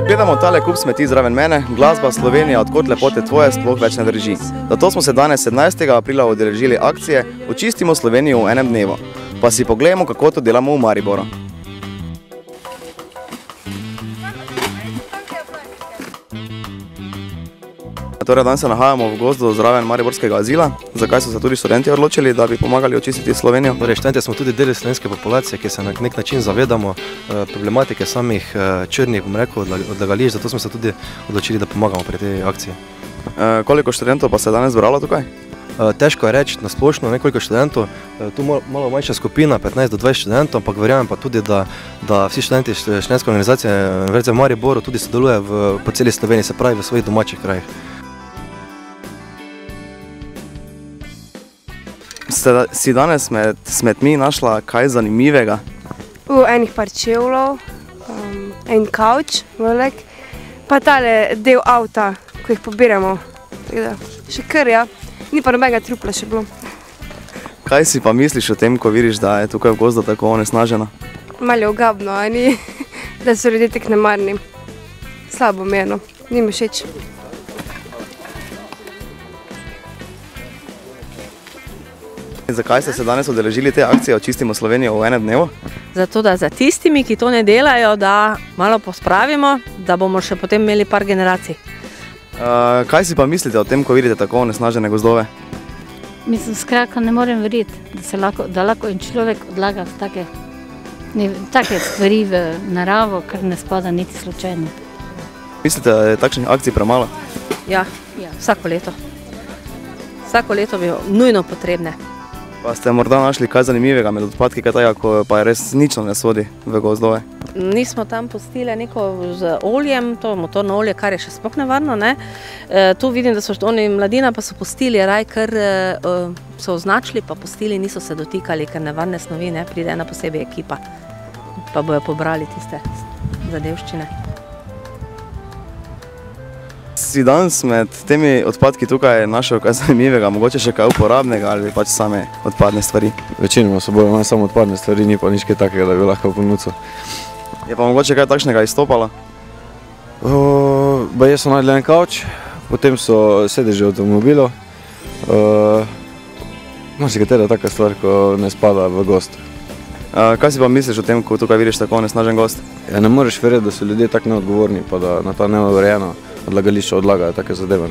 gledamo tale kup smeti zraven mene, glasba Slovenija, odkot lepote tvoje, sploh več ne drži. Zato smo se danes 17. aprila udeležili akcije Očistimo Slovenijo v enem dnevu. Pa si pogledamo, kako to delamo v Mariboru. Torej, danes se nahajamo v gozdu zraven mariborskega azila. Zakaj so se tudi študenti odločili, da bi pomagali očistiti Slovenijo? Torej, študenti smo tudi del slovenske populacije, ki se na nek način zavedamo problematike samih črnih, bom rekel, odlagališč, zato smo se tudi odločili, da pomagamo pri tej akciji. Koliko študentov pa se je danes zbralo tukaj? Težko je reči na splošno nekoliko študentov, tu malo manjša skupina, 15 do 20 študentov, ampak verjamem pa tudi, da vsi študenti študentske organizacije Univerze v Mariboru tudi sodelujejo po celi Sloveniji, se pravi v svojih domačih krajih. Si danes med smetmi našla kaj zanimivega? Enih par čevljev, en kavč velik, pa tale del avta, ko jih pobiramo. Še kar, ja. Ni pa nobenega trupla še bilo. Kaj si pa misliš o tem, ko vidiš, da je tukaj v gozdu tako onesnaženo? Malo je ogabno, da so ljudje tako nemarni. Slabo mi je, no. Ni mi všeč. Zakaj ste se danes udeležili te akcije Očistimo Slovenijo v enem dnevu? Zato, da za tistimi, ki to ne delajo, da malo pospravimo, da bomo še potem imeli par generacij. Kaj si pa mislite o tem, ko vidite tako onesnažene gozdove? Mislim, skratka, ne morem verjeti, da lahko en človek odlaga take stvari v naravo, kar ne spada niti slučajno. Mislite, da je takšnih akcij premalo? Ja, vsako leto. Vsako leto bi nujno potrebne. Pa ste morda našli kaj zanimivega med odpadki, kaj tega, ko pa je res nično ne sodi v gozdove? Nismo tam pustili neko z oljem, to motorno olje, kar je še sploh nevarno. Tu vidim, da so oni mladina pa so pustili raj, ker so označili, pa pustili, niso se dotikali, ker nevarne snovi, pride ena posebej ekipa, pa bojo pobrali tiste zadevščine. Si danes med temi odpadki tukaj našel kaj zanimivega, mogoče še kaj uporabnega ali pač same odpadne stvari? Večinoma so bolj samo odpadne stvari, ni pa nič kaj takega, da bi lahko ponudil. Je pa mogoče kaj takšnega izstopalo? Baje so najdli en kavč, potem so sedeži avtomobilov. Marsikatera taka stvar, ko ne spada v gozd. Kaj si pa misliš o tem, ko tukaj vidiš tako onesnažen gozd? Ne moreš verjeti, da so ljudje tako neodgovorni, pa da na ta neurejeno odlagališče odlagajo take zadeve.